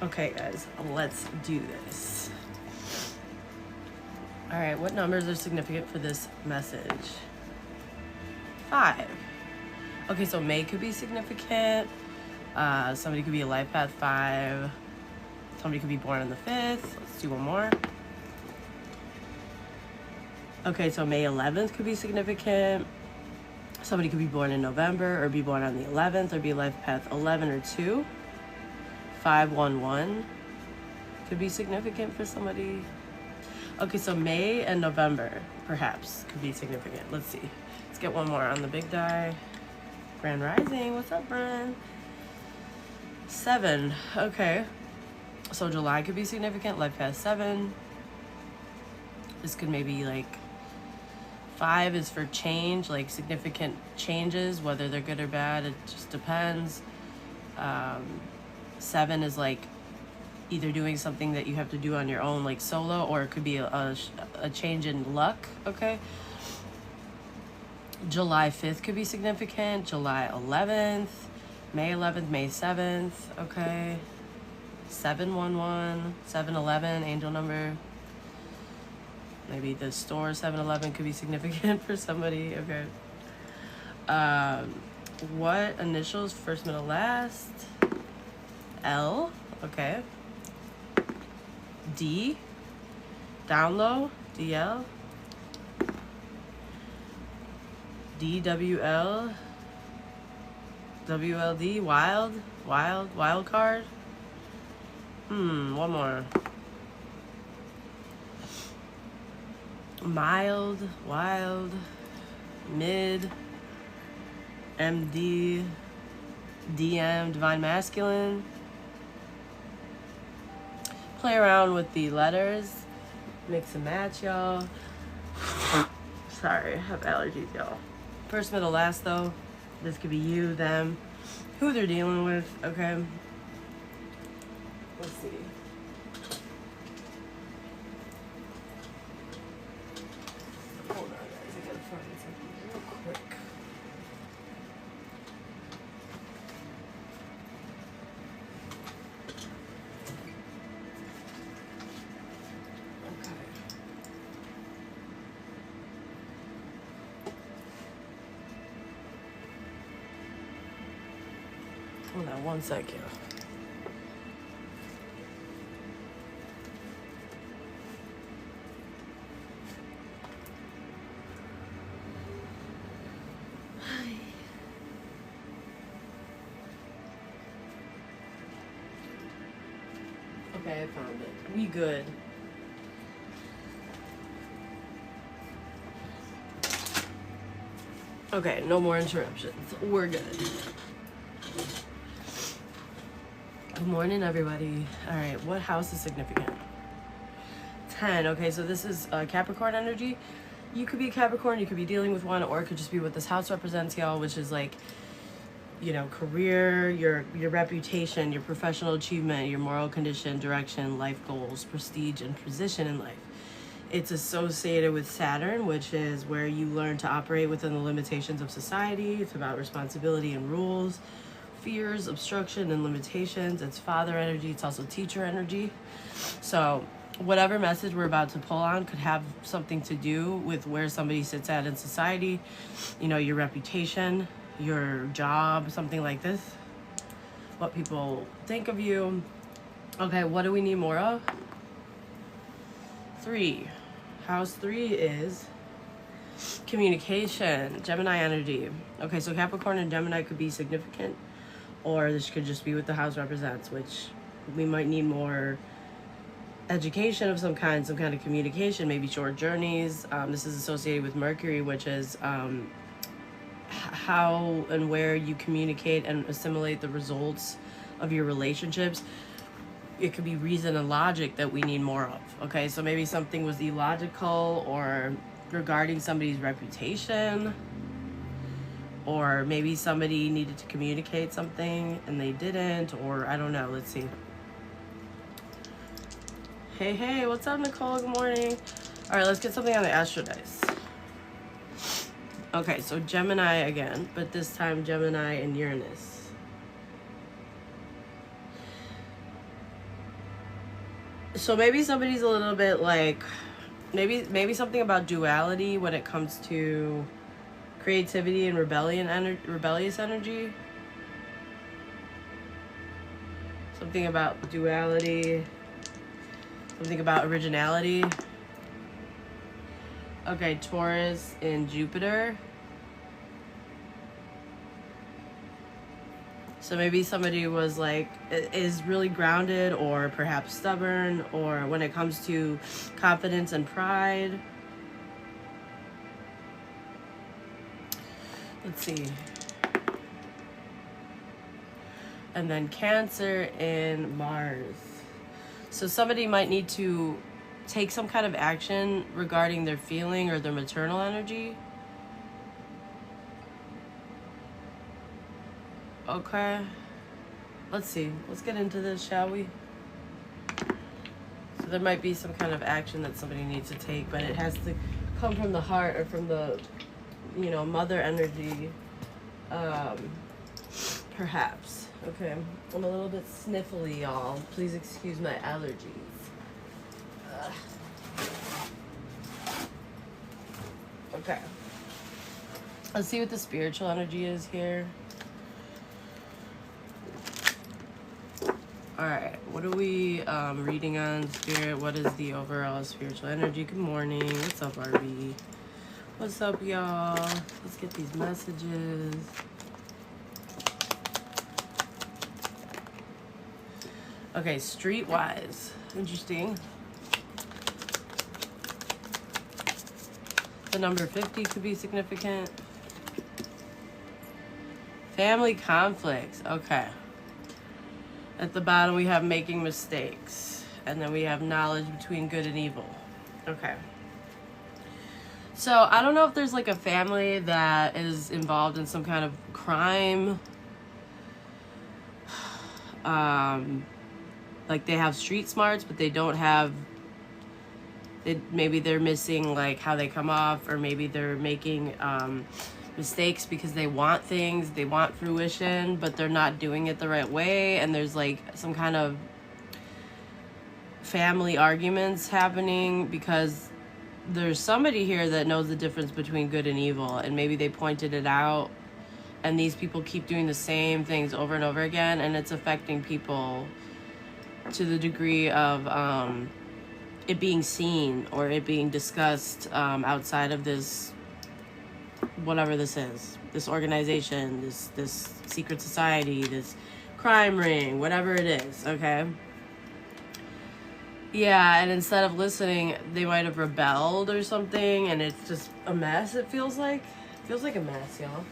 Okay, guys, let's do this. All right, what numbers are significant for this message? 5. Okay, so May could be significant. Somebody could be a life path 5. Somebody could be born on the 5th. Let's do one more. Okay, so May 11th could be significant. Somebody could be born in November or be born on the 11th or be life path 11 or 2. 511 could be significant for somebody. Okay, so May and November perhaps could be significant. Let's see. Let's get one more on the big die. Grand Rising, what's up, Bren? 7, okay. So July could be significant, life path 7. This could maybe like 5 is for change, like significant changes, whether they're good or bad, it just depends. 7 is like either doing something that you have to do on your own, like solo, or it could be a change in luck, okay? July 5th could be significant, July 11th, May 11th, May 7th, okay? 711, 711, angel number. Maybe the store 7-Eleven could be significant for somebody, okay? What initials, first, middle, last? L, okay. D, down low, DL. DWL, WLD, wild card. One more. Mild, wild, mid, MD, DM, divine masculine. Play around with the letters, mix and match, y'all. Sorry, I have allergies, y'all. First, middle, last, though. This could be you, them, who they're dealing with, okay? Let's see. Hold on, guys. I gotta find something real quick. Okay. Hold on one second. Okay, I found it. We good. Okay, no more interruptions. We're good. Good morning, everybody. All right, what house is significant? 10. Okay, so this is Capricorn energy. You could be Capricorn, you could be dealing with one, or it could just be what this house represents, y'all, which is like, you know, career, your reputation, your professional achievement, your moral condition, direction, life goals, prestige, and position in life. It's associated with Saturn, which is where you learn to operate within the limitations of society. It's about responsibility and rules, fears, obstruction, and limitations. It's father energy. It's also teacher energy. So whatever message we're about to pull on could have something to do with where somebody sits at in society, you know, your reputation, your job, something like this, what people think of you. Okay, what do we need more of? 3. House 3 is communication, Gemini energy. Okay, so Capricorn and Gemini could be significant, or this could just be what the house represents, which we might need more education of some kind of communication, maybe short journeys. This is associated with Mercury, which is how and where you communicate and assimilate the results of your relationships. It could be reason and logic that we need more of. Okay, so maybe something was illogical or regarding somebody's reputation, or maybe somebody needed to communicate something and they didn't, or I don't know. Let's see. Hey, what's up, Nicole? Good morning. All right, let's get something on the Astro Dice. Okay, so Gemini again, but this time Gemini and Uranus. So maybe somebody's a little bit like, maybe something about duality when it comes to creativity and rebellious energy. Something about duality. Something about originality. Okay, Taurus and Jupiter. So maybe somebody was like, is really grounded or perhaps stubborn, or when it comes to confidence and pride. Let's see. And then Cancer and Mars. So somebody might need to take some kind of action regarding their feeling or their maternal energy. Okay. Let's see. Let's get into this, shall we? So there might be some kind of action that somebody needs to take, but it has to come from the heart or from the, you know, mother energy. Perhaps. Okay. I'm a little bit sniffly, y'all. Please excuse my allergies. Okay. Let's see what the spiritual energy is here. Alright, what are we reading on, Spirit? What is the overall spiritual energy? Good morning. What's up, RB? What's up, y'all? Let's get these messages. Okay, streetwise. Interesting. The number 50 could be significant. Family conflicts. Okay. At the bottom, we have making mistakes. And then we have knowledge between good and evil. Okay. So, I don't know if there's like a family that is involved in some kind of crime. Like they have street smarts, but they don't have... maybe they're missing like how they come off, or maybe they're making mistakes because they want things, they want fruition, but they're not doing it the right way, and there's like some kind of family arguments happening because there's somebody here that knows the difference between good and evil, and maybe they pointed it out, and these people keep doing the same things over and over again, and it's affecting people to the degree of it being seen or it being discussed outside of this, whatever this is, this organization, this secret society, this crime ring, whatever it is, okay? Yeah, and instead of listening, they might have rebelled or something, and it's just a mess, it feels like. It feels like a mess, y'all.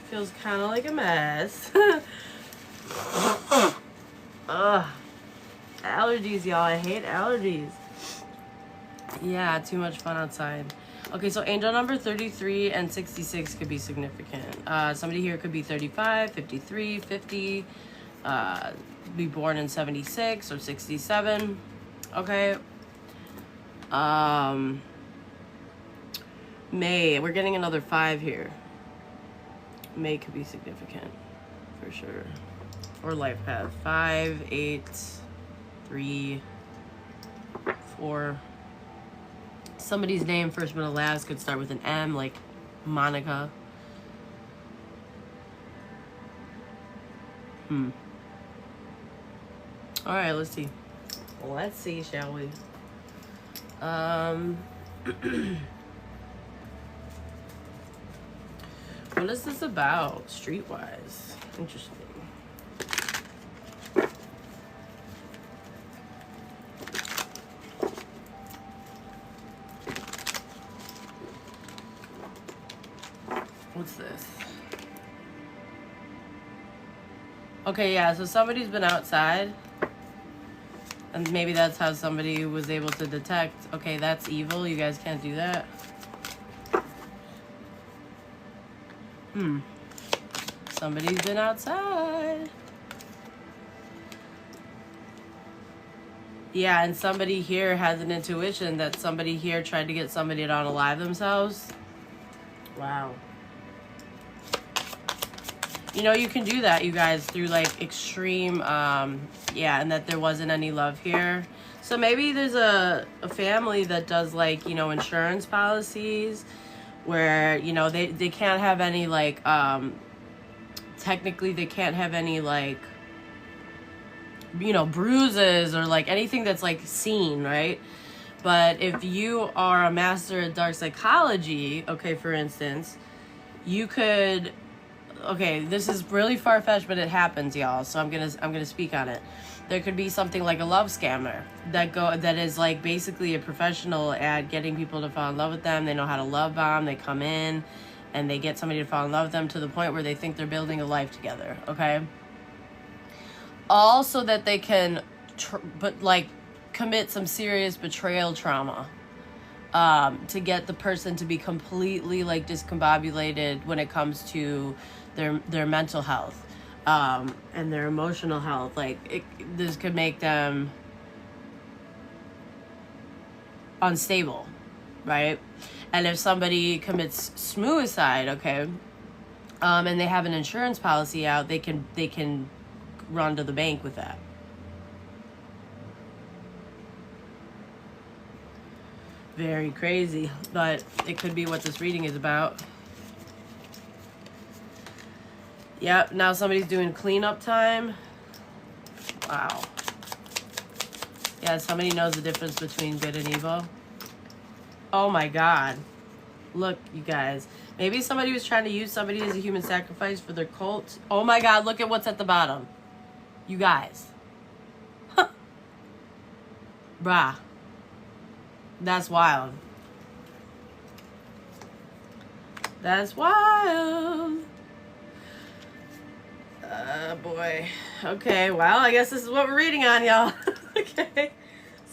Feels kind of like a mess. Ugh. Allergies, y'all. I hate allergies. Yeah, too much fun outside. Okay, so angel number 33 and 66 could be significant. Somebody here could be 35, 53, 50, be born in 76 or 67. Okay. May, we're getting another 5 here. May could be significant for sure. Or life path. 5, 8, 3, 4. Somebody's name, first middle last, could start with an M, like Monica. Alright, let's see. Let's see, shall we? What is this about, streetwise? Interesting. What's this? Okay, yeah, so somebody's been outside. And maybe that's how somebody was able to detect, okay, that's evil, you guys can't do that. Somebody's been outside. Yeah, and somebody here has an intuition that somebody here tried to get somebody to unalive themselves. Wow. You know, you can do that, you guys, through like extreme, yeah, and that there wasn't any love here. So maybe there's a family that does like, you know, insurance policies where, you know, they can't have any like, technically they can't have any like, you know, bruises or like anything that's like seen, right? But if you are a master at dark psychology, okay, for instance, you could, okay, this is really far-fetched, but it happens, y'all. So I'm gonna speak on it. There could be something like a love scammer that is like basically a professional at getting people to fall in love with them. They know how to love bomb. They come in and they get somebody to fall in love with them to the point where they think they're building a life together. Okay. All so that they can, commit some serious betrayal trauma. To get the person to be completely like discombobulated when it comes to their mental health, and their emotional health. Like this could make them unstable, right? And if somebody commits suicide, okay, and they have an insurance policy out, they can run to the bank with that. Very crazy, but it could be what this reading is about. Yep, now somebody's doing cleanup time. Wow. Yeah, somebody knows the difference between good and evil. Oh my God. Look, you guys. Maybe somebody was trying to use somebody as a human sacrifice for their cult. Oh my God, look at what's at the bottom. You guys. Bruh. That's wild. That's wild. Boy. Okay, well, I guess this is what we're reading on, y'all. Okay.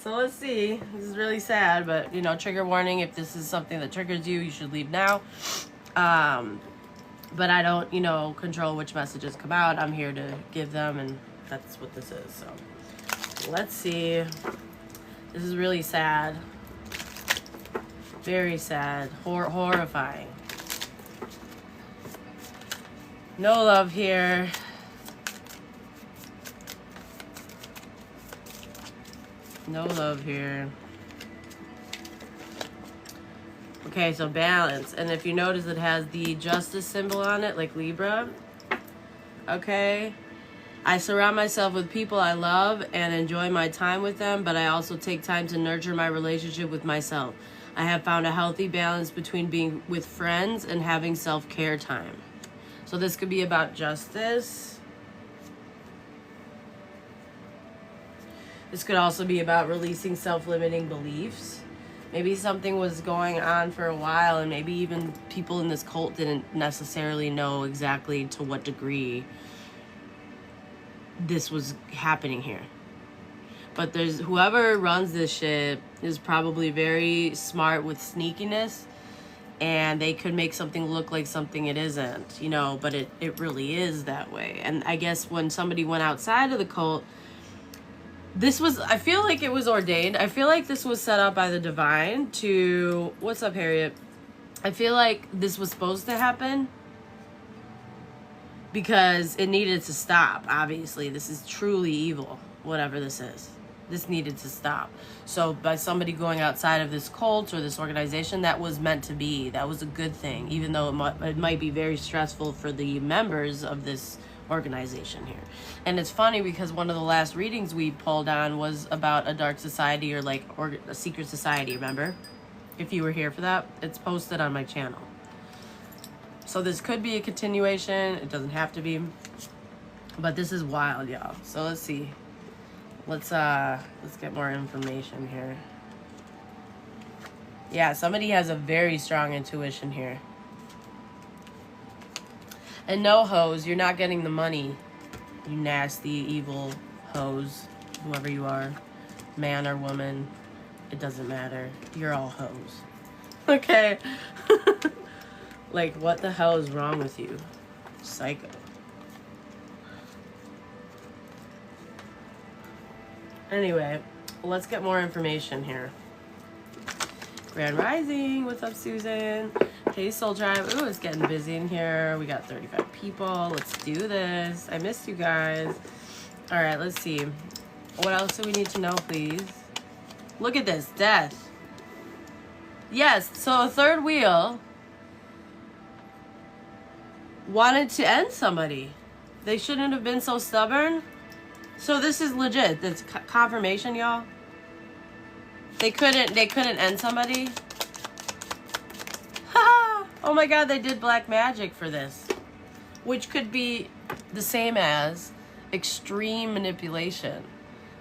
So let's see. This is really sad, but, you know, trigger warning. If this is something that triggers you, you should leave now. But I don't, you know, control which messages come out. I'm here to give them, and that's what this is. So let's see. This is really sad. Very sad. Horrifying. No love here. No love here. Okay, so balance. And if you notice, it has the justice symbol on it, like Libra. Okay. I surround myself with people I love and enjoy my time with them, but I also take time to nurture my relationship with myself. I have found a healthy balance between being with friends and having self-care time. So this could be about justice. This could also be about releasing self-limiting beliefs. Maybe something was going on for a while, and maybe even people in this cult didn't necessarily know exactly to what degree this was happening here. But there's whoever runs this shit is probably very smart with sneakiness, and they could make something look like something it isn't, you know, but it really is that way. And I guess when somebody went outside of the cult, this was, I feel like it was ordained. I feel like this was set up by the divine to, what's up, Harriet? I feel like this was supposed to happen because it needed to stop, obviously. This is truly evil, whatever this is. This needed to stop. So by somebody going outside of this cult or this organization, that was meant to be. That was a good thing, even though it might be very stressful for the members of this organization here. And it's funny because one of the last readings we pulled on was about a dark society or a secret society, remember? If you were here for that, it's posted on my channel. So this could be a continuation. It doesn't have to be. But this is wild, y'all. So let's see. Let's get more information here. Yeah, somebody has a very strong intuition here. And no, hoes, you're not getting the money. You nasty, evil hoes. Whoever you are. Man or woman. It doesn't matter. You're all hoes. Okay. Like, what the hell is wrong with you? Psycho. Anyway, let's get more information here. Grand Rising, what's up, Susan? Hey, Soul Tribe. Ooh, it's getting busy in here. We got 35 people. Let's do this. I missed you guys. All right, let's see. What else do we need to know, please? Look at this. Death. Yes, so a third wheel wanted to end somebody. They shouldn't have been so stubborn. So this is legit. That's confirmation, y'all. They couldn't end somebody. Oh my god, they did black magic for this. Which could be the same as extreme manipulation.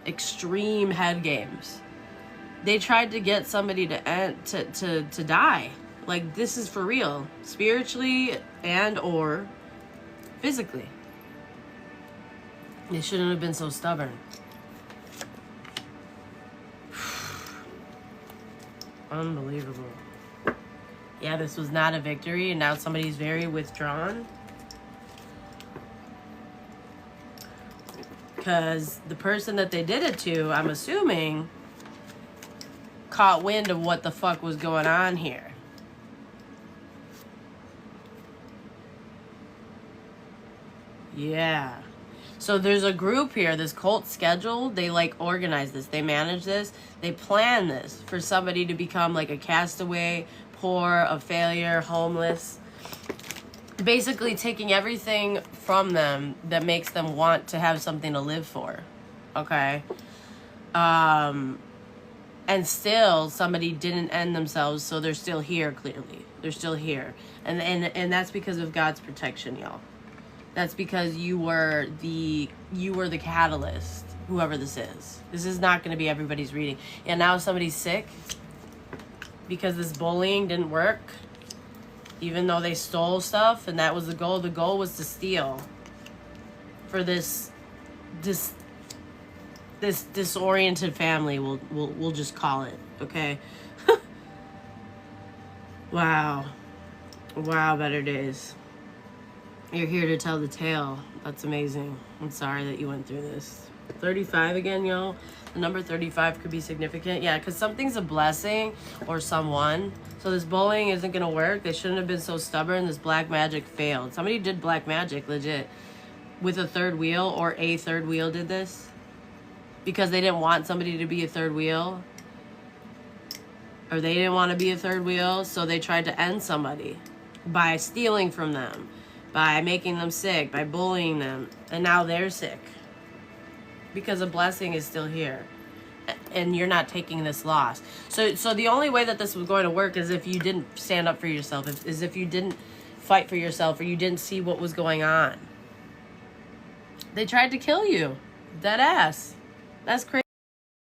Extreme head games. They tried to get somebody to end to die. Like, this is for real. Spiritually and or physically. They shouldn't have been so stubborn. Unbelievable. Yeah, this was not a victory, and now somebody's very withdrawn. Because the person that they did it to, I'm assuming, caught wind of what the fuck was going on here. Yeah. So there's a group here, this cult scheduled. They like organize this. They manage this. They plan this for somebody to become like a castaway, poor, a failure, homeless. Basically taking everything from them that makes them want to have something to live for. Okay? And still somebody didn't end themselves, so they're still here, clearly. They're still here. And that's because of God's protection, y'all. That's because you were the catalyst, whoever this is. This is not going to be everybody's reading. And now somebody's sick because this bullying didn't work, even though they stole stuff, and that was the goal. The goal was to steal for this disoriented family. We'll just call it, okay? Wow, better days. You're here to tell the tale. That's amazing. I'm sorry that you went through this. 35 again, y'all. The number 35 could be significant. Yeah, because something's a blessing or someone. So this bullying isn't going to work. They shouldn't have been so stubborn. This black magic failed. Somebody did black magic, legit. With a third wheel, or a third wheel did this. Because they didn't want somebody to be a third wheel. Or they didn't want to be a third wheel, so they tried to end somebody by stealing from them, by making them sick, by bullying them, and now they're sick because a blessing is still here and you're not taking this loss. So the only way that this was going to work is if you didn't stand up for yourself, is if you didn't fight for yourself, or you didn't see what was going on. They tried to kill you. Dead ass. That's crazy.